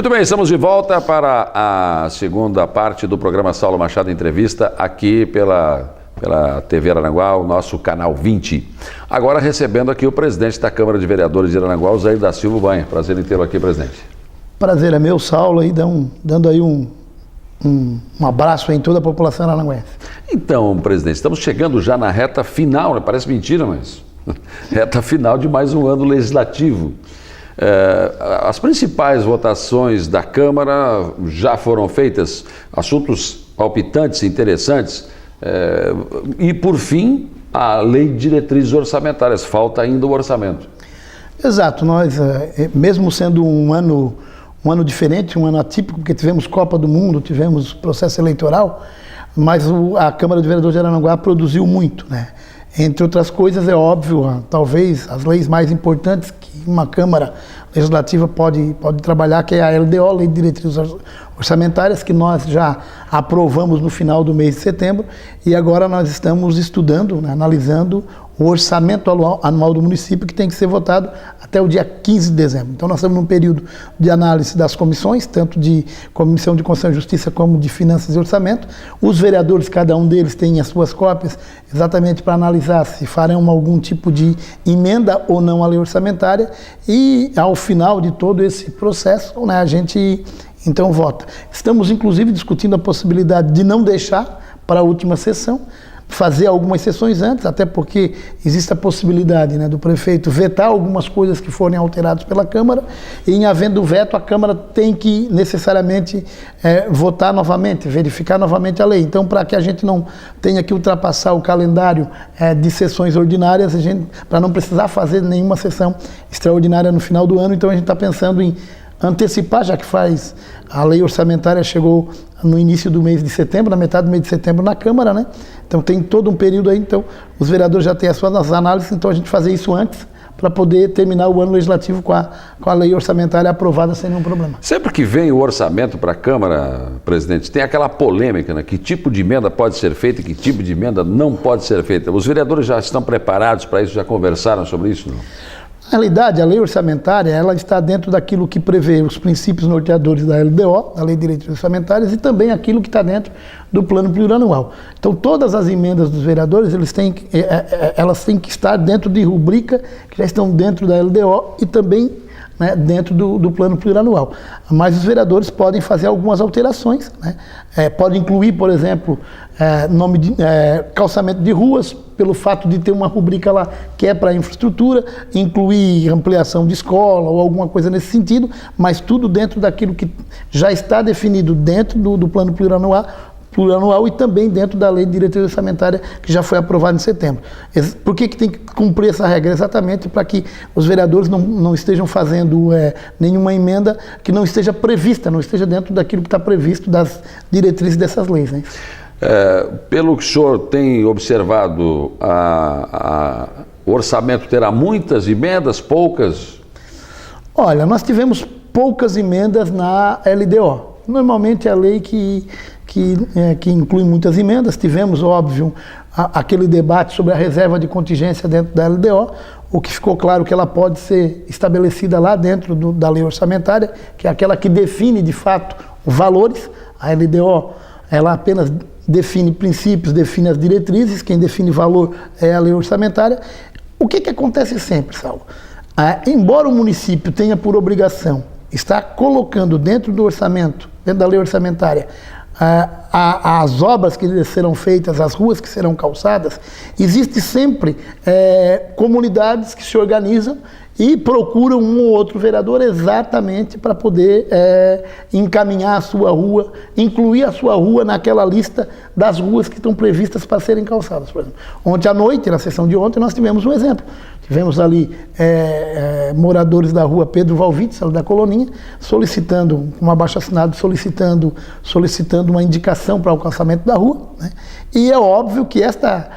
Muito bem, estamos de volta para a segunda parte do programa Saulo Machado Entrevista, aqui pela TV Aranaguá, o nosso canal 20. Agora recebendo aqui o presidente da Câmara de Vereadores de Aranaguá, o Zair da Silva Banha. Prazer em tê-lo aqui, presidente. Prazer é meu, Saulo, aí dando aí um abraço em toda a população aranaguense. Então, presidente, estamos chegando já na reta final, né? Parece mentira, mas reta final de mais um ano legislativo. As principais votações da Câmara já foram feitas, assuntos palpitantes, interessantes, e por fim, a Lei de Diretrizes Orçamentárias, falta ainda o orçamento. Exato, nós, mesmo sendo um ano diferente, um ano atípico, porque tivemos Copa do Mundo, tivemos processo eleitoral, mas a Câmara de Vereadores de Aranaguá produziu muito, né? Entre outras coisas, é óbvio, talvez as leis mais importantes que uma Câmara Legislativa pode trabalhar, que é a LDO, Lei de Diretrizes Orçamentárias, que nós já aprovamos no final do mês de setembro, e agora nós estamos estudando, né, analisando o orçamento anual do município, que tem que ser votado até o dia 15 de dezembro. Então nós estamos num período de análise das comissões, tanto de Comissão de Constituição e Justiça como de Finanças e Orçamento. Os vereadores, cada um deles tem as suas cópias, exatamente para analisar se farão algum tipo de emenda ou não à lei orçamentária, e ao final de todo esse processo, né, a gente então vota. Estamos inclusive discutindo a possibilidade de não deixar para a última sessão, fazer algumas sessões antes, até porque existe a possibilidade, né, do prefeito vetar algumas coisas que forem alteradas pela Câmara, e em havendo veto, a Câmara tem que necessariamente votar novamente, verificar novamente a lei. Então, para que a gente não tenha que ultrapassar o calendário de sessões ordinárias, para não precisar fazer nenhuma sessão extraordinária no final do ano, então a gente está pensando em antecipar, já que a lei orçamentária chegou no início do mês de setembro, na metade do mês de setembro na Câmara, né? Então tem todo um período aí, então os vereadores já têm as suas análises, então a gente fazer isso antes para poder terminar o ano legislativo com a lei orçamentária aprovada sem nenhum problema. Sempre que vem o orçamento para a Câmara, presidente, tem aquela polêmica, né? Que tipo de emenda pode ser feita e que tipo de emenda não pode ser feita. Os vereadores já estão preparados para isso, já conversaram sobre isso, não? Na realidade, a lei orçamentária, ela está dentro daquilo que prevê os princípios norteadores da LDO, da Lei de Diretrizes Orçamentárias, e também aquilo que está dentro do plano plurianual. Então, todas as emendas dos vereadores, elas têm que estar dentro de rubrica, que já estão dentro da LDO e também, né, dentro do plano plurianual. Mas os vereadores podem fazer algumas alterações, né? Pode incluir, por exemplo, calçamento de ruas, pelo fato de ter uma rubrica lá que é para infraestrutura, incluir ampliação de escola ou alguma coisa nesse sentido, mas tudo dentro daquilo que já está definido dentro do plano plurianual e também dentro da Lei de Diretriz Orçamentária, que já foi aprovada em setembro. Por que tem que cumprir essa regra? Exatamente para que os vereadores não estejam fazendo nenhuma emenda que não esteja prevista, não esteja dentro daquilo que está previsto das diretrizes dessas leis, né? Pelo que o senhor tem observado, o orçamento terá muitas emendas, poucas? Olha, nós tivemos poucas emendas na LDO. Normalmente é a lei que inclui muitas emendas. Tivemos, óbvio, aquele debate sobre a reserva de contingência dentro da LDO, o que ficou claro que ela pode ser estabelecida lá dentro da lei orçamentária, que é aquela que define, de fato, os valores. A LDO, ela apenas define princípios, define as diretrizes, quem define valor é a lei orçamentária. O que acontece sempre, Saulo? Embora o município tenha por obrigação estar colocando dentro do orçamento, dentro da lei orçamentária, as obras que serão feitas, as ruas que serão calçadas, existe sempre comunidades que se organizam e procuram um ou outro vereador exatamente para poder encaminhar a sua rua, incluir a sua rua naquela lista das ruas que estão previstas para serem calçadas. Por exemplo, ontem à noite, na sessão de ontem, nós tivemos um exemplo. Tivemos ali moradores da rua Pedro Valvitz, ali da Coloninha, solicitando, um abaixo-assinado, solicitando uma indicação para o calçamento da rua, né? E é óbvio que esta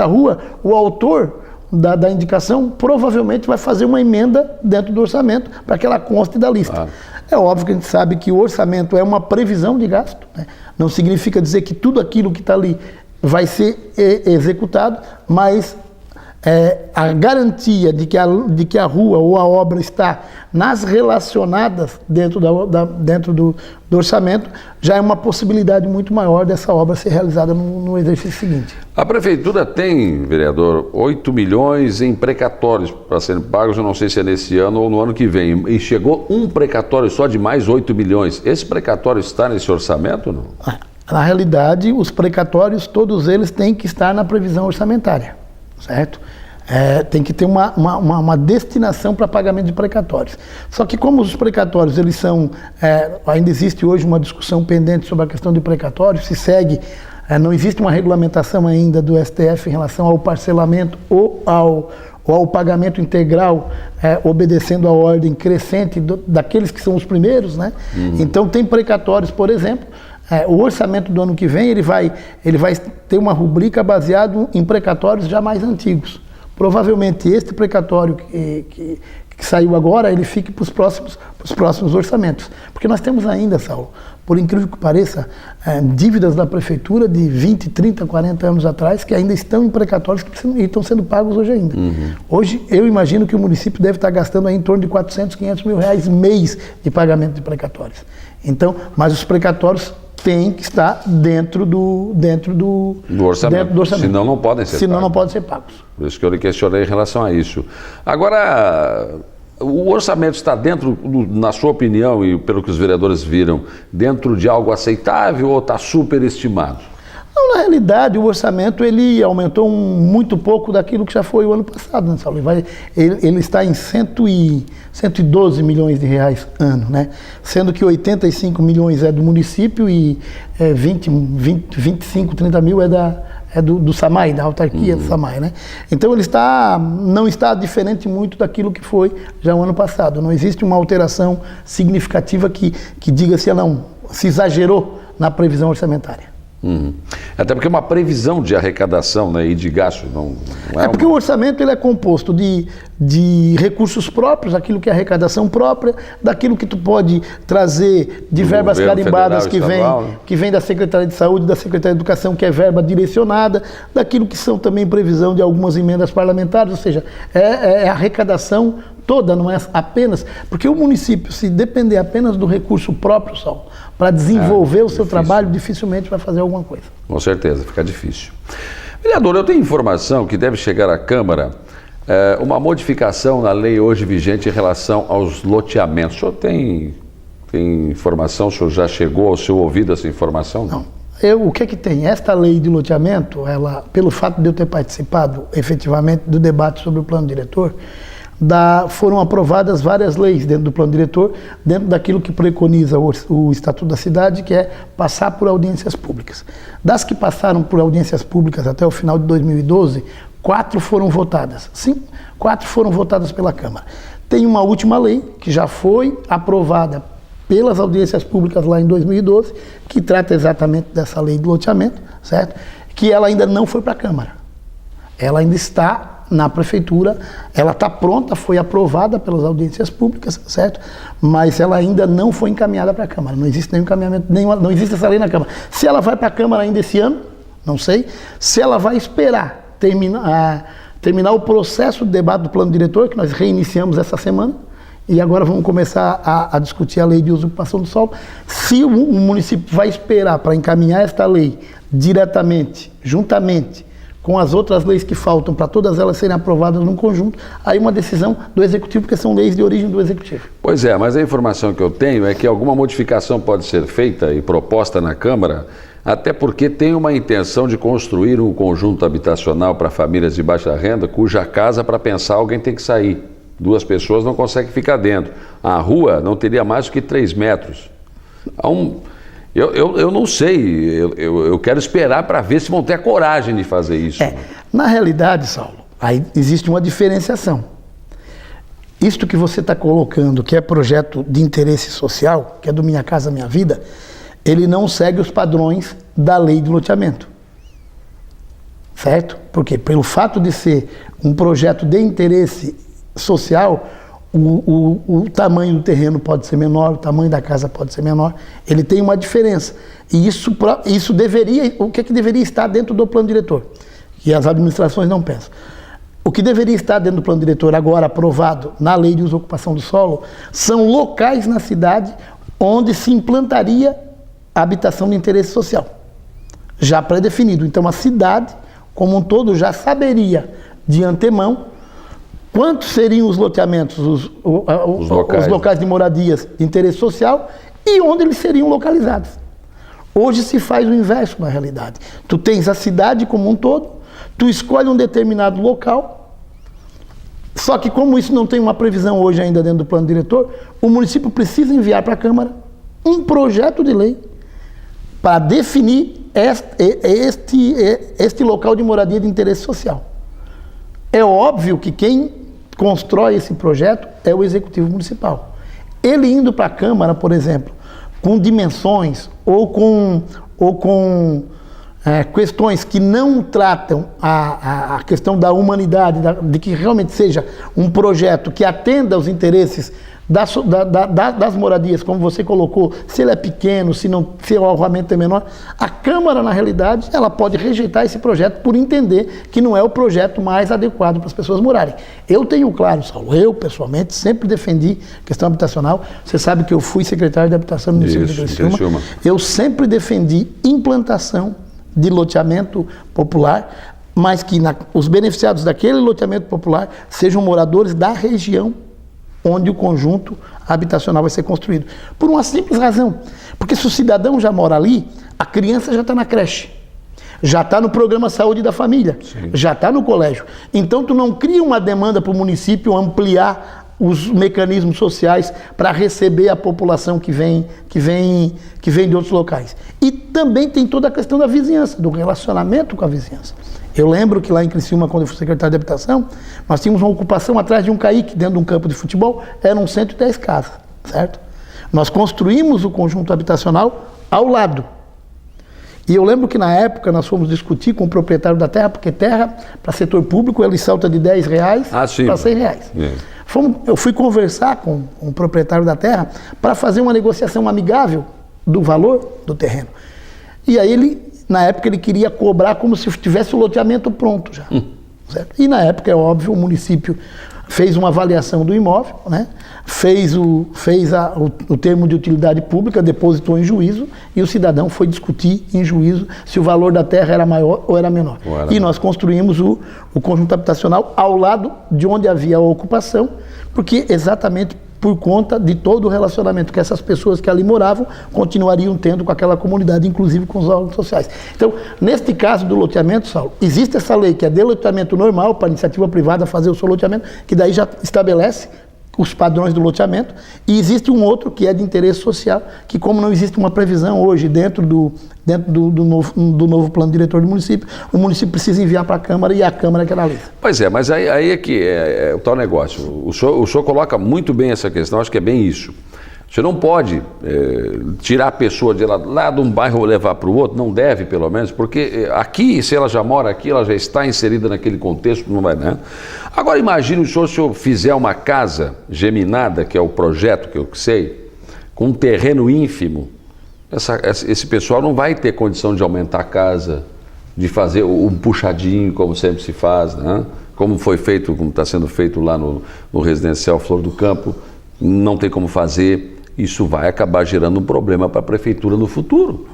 rua, o autor da indicação provavelmente vai fazer uma emenda dentro do orçamento para que ela conste da lista. Ah. É óbvio que a gente sabe que o orçamento é uma previsão de gasto, né? Não significa dizer que tudo aquilo que está ali vai ser executado, mas a garantia de que a rua ou a obra está nas relacionadas dentro do orçamento, já é uma possibilidade muito maior dessa obra ser realizada no exercício seguinte. A Prefeitura tem, vereador, 8 milhões em precatórios para serem pagos, eu não sei se é nesse ano ou no ano que vem, e chegou um precatório só de mais 8 milhões. Esse precatório está nesse orçamento ou não? Na realidade, os precatórios, todos eles têm que estar na previsão orçamentária, certo? Tem que ter uma destinação para pagamento de precatórios. Só que como os precatórios, eles são, ainda existe hoje uma discussão pendente sobre a questão de precatórios, se segue, não existe uma regulamentação ainda do STF em relação ao parcelamento ou ao pagamento integral, obedecendo a ordem crescente daqueles que são os primeiros, né? Então tem precatórios, por exemplo, o orçamento do ano que vem, ele vai ter uma rubrica baseada em precatórios já mais antigos. Provavelmente este precatório que saiu agora, ele fique para os próximos orçamentos. Porque nós temos ainda, Saulo, por incrível que pareça, dívidas da prefeitura de 20, 30, 40 anos atrás que ainda estão em precatórios e estão sendo pagos hoje ainda. Hoje, eu imagino que o município deve estar gastando aí em torno de 400, 500 mil reais mês de pagamento de precatórios. Então, mas os precatórios têm que estar dentro do orçamento. Senão não podem ser pagos. Senão não podem ser pagos. Por isso que eu lhe questionei em relação a isso. Agora, o orçamento está dentro, na sua opinião e pelo que os vereadores viram, dentro de algo aceitável ou está superestimado? Não, na realidade, o orçamento ele aumentou muito pouco daquilo que já foi o ano passado, né, Saulo? Ele está em 112 milhões de reais ano, né? Sendo que 85 milhões é do município e 25, 30 mil é do SAMAI, da autarquia do SAMAI, né? Então ele não está diferente muito daquilo que foi já o ano passado. Não existe uma alteração significativa que diga se exagerou na previsão orçamentária. Até porque é uma previsão de arrecadação, né, e de gasto. Não porque o orçamento ele é composto de recursos próprios, aquilo que é arrecadação própria, daquilo que tu pode trazer de verbas carimbadas que vem da Secretaria de Saúde, da Secretaria de Educação, que é verba direcionada, daquilo que são também previsão de algumas emendas parlamentares, ou seja, é a arrecadação toda, não é apenas, porque o município, se depender apenas do recurso próprio, Saulo, para desenvolver o seu trabalho, dificilmente vai fazer alguma coisa. Com certeza, fica difícil. Vereador, eu tenho informação que deve chegar à Câmara uma modificação na lei hoje vigente em relação aos loteamentos. O senhor tem informação? O senhor já chegou ao seu ouvido essa informação? Não. O que é que tem? Esta lei de loteamento, pelo fato de eu ter participado efetivamente do debate sobre o plano diretor, foram aprovadas várias leis dentro do plano diretor, dentro daquilo que preconiza o Estatuto da Cidade, que é passar por audiências públicas. Das que passaram por audiências públicas até o final de 2012, 4 foram votadas. Sim, 4 foram votadas pela Câmara. Tem uma última lei que já foi aprovada pelas audiências públicas lá em 2012, que trata exatamente dessa lei de loteamento, certo? Que ela ainda não foi para a Câmara. Ela ainda está na Prefeitura, ela está pronta, foi aprovada pelas audiências públicas, certo? Mas ela ainda não foi encaminhada para a Câmara. Não existe nenhum encaminhamento, não existe essa lei na Câmara. Se ela vai para a Câmara ainda esse ano, não sei. Se ela vai esperar terminar o processo de debate do plano diretor, que nós reiniciamos essa semana, e agora vamos começar a discutir a lei de uso e ocupação do solo. Se o município vai esperar para encaminhar esta lei diretamente, juntamente com as outras leis que faltam, para todas elas serem aprovadas num conjunto, aí uma decisão do Executivo, porque são leis de origem do Executivo. Pois é, mas a informação que eu tenho é que alguma modificação pode ser feita e proposta na Câmara, até porque tem uma intenção de construir um conjunto habitacional para famílias de baixa renda, cuja casa, para pensar, alguém tem que sair. 2 pessoas não conseguem ficar dentro. A rua não teria mais do que 3 metros. Eu não sei, eu quero esperar para ver se vão ter a coragem de fazer isso. Na realidade, Saulo, aí existe uma diferenciação. Isto que você está colocando, que é projeto de interesse social, que é do Minha Casa Minha Vida, ele não segue os padrões da lei de loteamento. Certo? Porque pelo fato de ser um projeto de interesse social, o tamanho do terreno pode ser menor, o tamanho da casa pode ser menor, ele tem uma diferença. E isso deveria, o que é que deveria estar dentro do plano diretor? E as administrações não pensam. O que deveria estar dentro do plano diretor agora aprovado na lei de uso e ocupação do solo são locais na cidade onde se implantaria a habitação de interesse social, já pré-definido. Então a cidade, como um todo, já saberia de antemão quantos seriam os loteamentos, os locais de moradias de interesse social e onde eles seriam localizados. Hoje se faz o inverso na realidade. Tu tens a cidade como um todo, tu escolhe um determinado local, só que como isso não tem uma previsão hoje ainda dentro do plano diretor, o município precisa enviar para a Câmara um projeto de lei para definir este local de moradia de interesse social. É óbvio que quem constrói esse projeto é o Executivo Municipal. Ele indo para a Câmara, por exemplo, com dimensões ou com questões que não tratam a questão da humanidade, de que realmente seja um projeto que atenda aos interesses das moradias, como você colocou, se ele é pequeno, se o arruamento é menor, a Câmara, na realidade, ela pode rejeitar esse projeto por entender que não é o projeto mais adequado para as pessoas morarem. Eu tenho claro, Saulo, eu pessoalmente sempre defendi questão habitacional. Você sabe que eu fui secretário de habitação no município de Criciúma. Eu sempre defendi implantação de loteamento popular, mas que os beneficiados daquele loteamento popular sejam moradores da região onde o conjunto habitacional vai ser construído. Por uma simples razão, porque se o cidadão já mora ali, a criança já está na creche, já está no programa Saúde da Família, sim, já está no colégio. Então tu não cria uma demanda para o município ampliar os mecanismos sociais para receber a população que vem de outros locais. E também tem toda a questão da vizinhança, do relacionamento com a vizinhança. Eu lembro que lá em Criciúma, quando eu fui secretário de habitação, nós tínhamos uma ocupação atrás de um caique, dentro de um campo de futebol, eram 110 casas, certo? Nós construímos o conjunto habitacional ao lado. E eu lembro que na época nós fomos discutir com o proprietário da terra, porque terra para setor público ele salta de R$10 para R$100. Eu fui conversar com o proprietário da terra para fazer uma negociação amigável do valor do terreno. E aí na época ele queria cobrar como se tivesse o loteamento pronto já. Certo? E na época, é óbvio, o município fez uma avaliação do imóvel, né? fez o termo de utilidade pública, depositou em juízo e o cidadão foi discutir em juízo se o valor da terra era maior ou era menor. E nós construímos o conjunto habitacional ao lado de onde havia a ocupação, porque exatamente por conta de todo o relacionamento que essas pessoas que ali moravam continuariam tendo com aquela comunidade, inclusive com os órgãos sociais. Então, neste caso do loteamento, Saulo, existe essa lei que é de loteamento normal para a iniciativa privada fazer o seu loteamento, que daí já estabelece os padrões do loteamento, e existe um outro que é de interesse social, que como não existe uma previsão hoje dentro do novo plano diretor do município, o município precisa enviar para a Câmara e a Câmara que analisa. Pois é, mas aí é que é o tal negócio. O senhor coloca muito bem essa questão, acho que é bem isso. Você não pode tirar a pessoa de lá de um bairro e levar para o outro, não deve pelo menos, porque aqui, se ela já mora aqui, ela já está inserida naquele contexto, não vai, né? Agora imagine o senhor, se eu fizer uma casa geminada, que é o projeto que eu sei, com um terreno ínfimo, esse pessoal não vai ter condição de aumentar a casa, de fazer um puxadinho, como sempre se faz, né? Como foi feito, como está sendo feito lá no residencial Flor do Campo, não tem como fazer. Isso vai acabar gerando um problema para a prefeitura no futuro.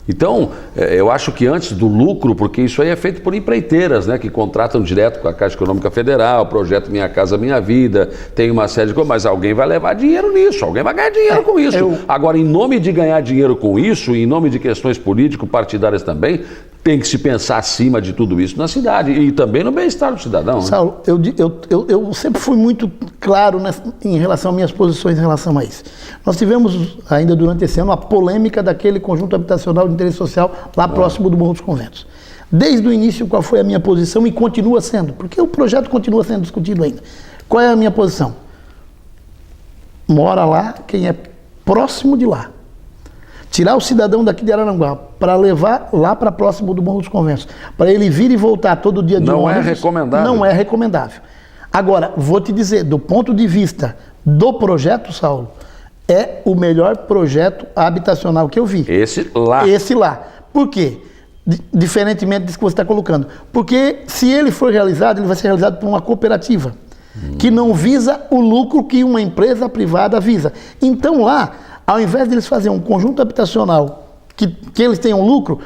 Então, eu acho que antes do lucro, porque isso aí é feito por empreiteiras, né, que contratam direto com a Caixa Econômica Federal, projeto Minha Casa Minha Vida, tem uma série de coisas, mas alguém vai levar dinheiro nisso, alguém vai ganhar dinheiro com isso. Agora, em nome de ganhar dinheiro com isso, em nome de questões político-partidárias também, tem que se pensar acima de tudo isso na cidade e também no bem-estar do cidadão. Né? Saulo, eu sempre fui muito claro em relação às minhas posições em relação a isso. Nós tivemos ainda durante esse ano a polêmica daquele conjunto habitacional de interesse social lá próximo do Morro dos Conventos. Desde o início, qual foi a minha posição e continua sendo, porque o projeto continua sendo discutido ainda. Qual é a minha posição? Mora lá quem é próximo de lá. Tirar o cidadão daqui de Araranguá para levar lá para próximo do Morro dos Conventos, para ele vir e voltar todo dia de ônibus, não é recomendável. Não é recomendável. Agora, vou te dizer, do ponto de vista do projeto, Saulo, é o melhor projeto habitacional que eu vi. Esse lá. Esse lá. Por quê? diferentemente disso que você está colocando. Porque se ele for realizado, ele vai ser realizado por uma cooperativa, que não visa o lucro que uma empresa privada visa. Então lá, ao invés de eles fazerem um conjunto habitacional que eles tenham lucro,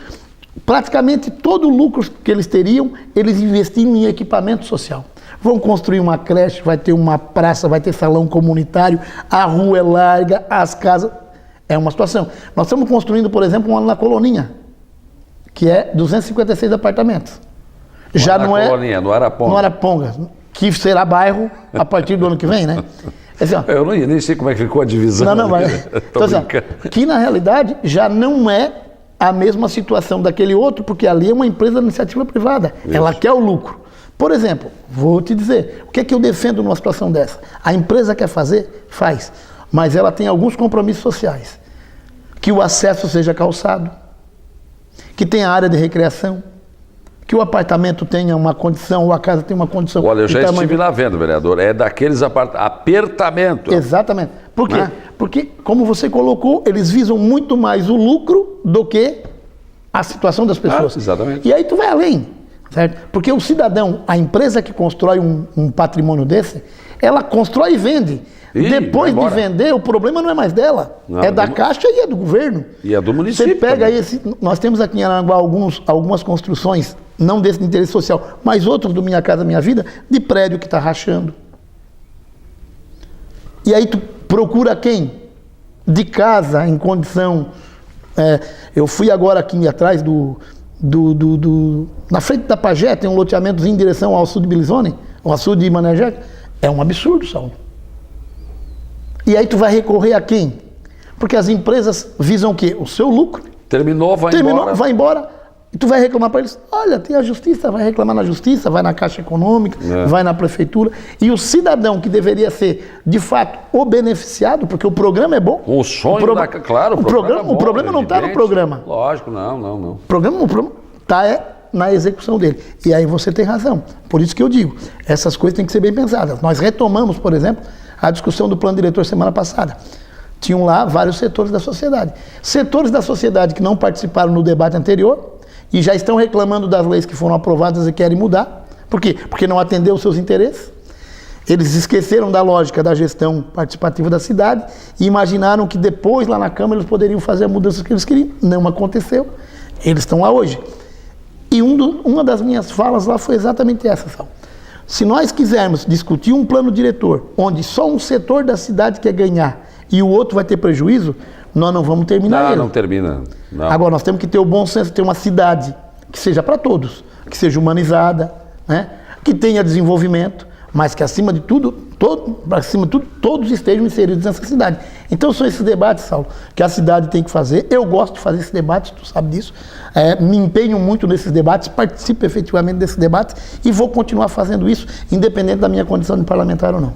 praticamente todo o lucro que eles teriam, eles investiram em equipamento social. Vão construir uma creche, vai ter uma praça, vai ter salão comunitário, a rua é larga, as casas... É uma situação. Nós estamos construindo, por exemplo, um ano na Coloninha, que é 256 apartamentos. Já não é... Coloninha, no Araponga. No Araponga, que será bairro a partir do ano que vem, né? Assim, ó, eu nem sei como é que ficou a divisão. Não, mas... Então, assim, que na realidade já não é a mesma situação daquele outro, porque ali é uma empresa de iniciativa privada. Isso. Ela quer o lucro. Por exemplo, vou te dizer, o que é que eu defendo numa situação dessa? A empresa quer fazer? Faz. Mas ela tem alguns compromissos sociais. Que o acesso seja calçado, que tenha área de recreação, que o apartamento tenha uma condição, ou a casa tenha uma condição. Olha, eu já estive lá vendo, vereador, é daqueles apertamentos. Exatamente. Por quê? Porque, como você colocou, eles visam muito mais o lucro do que a situação das pessoas. Exatamente. E aí tu vai além, certo? Porque o cidadão, a empresa que constrói um patrimônio desse, ela constrói e vende. Depois de vender, o problema não é mais dela, é da Caixa e é do governo. E é do município. Você pega aí, nós temos aqui em Aranguá algumas construções, não desse de interesse social, mas outros do Minha Casa Minha Vida, de prédio que está rachando. E aí tu procura quem? De casa, em condição... eu fui agora aqui atrás na frente da Pagé, tem um loteamentozinho em direção ao açude de Bilizone, ao açude de Mané Jeca. É um absurdo, Saulo. E aí tu vai recorrer a quem? Porque as empresas visam o quê? O seu lucro. Terminou, vai embora. E tu vai reclamar para eles. Olha, tem a justiça, vai reclamar na justiça, vai na Caixa Econômica, vai na prefeitura. E o cidadão que deveria ser, de fato, o beneficiado, porque o programa é bom. O sonho claro, o problema não está no programa. Lógico, não. O problema está na execução dele. E aí você tem razão. Por isso que eu digo, essas coisas têm que ser bem pensadas. Nós retomamos, por exemplo, a discussão do plano diretor semana passada. Tinham lá vários setores da sociedade. Setores da sociedade que não participaram no debate anterior e já estão reclamando das leis que foram aprovadas e querem mudar. Por quê? Porque não atendeu os seus interesses. Eles esqueceram da lógica da gestão participativa da cidade e imaginaram que depois, lá na Câmara, eles poderiam fazer a mudança que eles queriam. Não aconteceu. Eles estão lá hoje. E uma das minhas falas lá foi exatamente essa, Sal. Se nós quisermos discutir um plano diretor, onde só um setor da cidade quer ganhar e o outro vai ter prejuízo, nós não vamos terminar ele. Não termina. Não. Agora, nós temos que ter o bom senso de ter uma cidade que seja para todos, que seja humanizada, né? Que tenha desenvolvimento, mas que acima de tudo, todos estejam inseridos nessa cidade. Então são esses debates, Saulo, que a cidade tem que fazer. Eu gosto de fazer esses debates, tu sabe disso. Me empenho muito nesses debates, participo efetivamente desses debates e vou continuar fazendo isso, independente da minha condição de parlamentar ou não.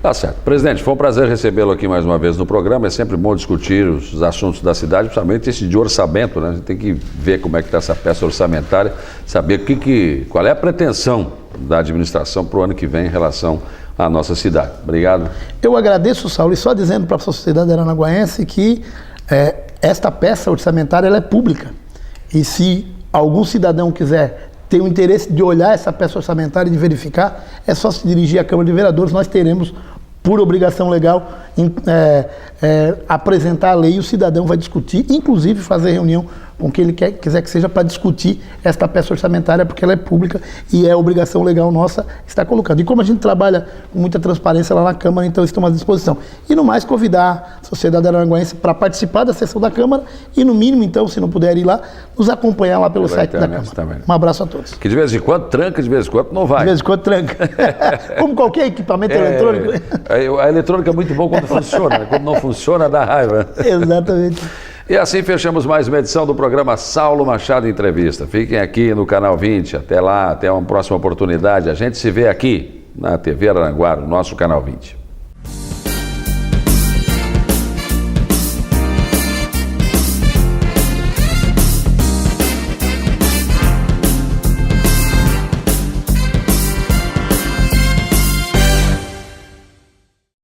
Tá certo. Presidente, foi um prazer recebê-lo aqui mais uma vez no programa. É sempre bom discutir os assuntos da cidade, principalmente esse de orçamento, né? A gente tem que ver como é que está essa peça orçamentária, saber qual é a pretensão da administração para o ano que vem em relação à nossa cidade. Obrigado. Eu agradeço, Saulo, e só dizendo para a sociedade aranaguaense que esta peça orçamentária ela é pública. E se algum cidadão quiser ter o interesse de olhar essa peça orçamentária e de verificar, é só se dirigir à Câmara de Vereadores. Nós teremos, por obrigação legal, apresentar a lei e o cidadão vai discutir, inclusive fazer reunião com quem ele quiser que seja para discutir esta peça orçamentária, porque ela é pública e é obrigação legal nossa estar colocando. E como a gente trabalha com muita transparência lá na Câmara, então estamos à disposição. E no mais, convidar a sociedade aranaguaense para participar da sessão da Câmara e no mínimo, então, se não puder ir lá, nos acompanhar lá pelo site da Câmara. Também. Um abraço a todos. Que de vez em quando tranca, de vez em quando não vai. De vez em quando tranca. Como qualquer equipamento eletrônico. A eletrônica é muito bom quando funciona, né? Quando não funciona dá raiva. Exatamente. E assim fechamos mais uma edição do programa Saulo Machado Entrevista. Fiquem aqui no Canal 20. Até lá, até uma próxima oportunidade. A gente se vê aqui na TV Aranguá, no nosso Canal 20.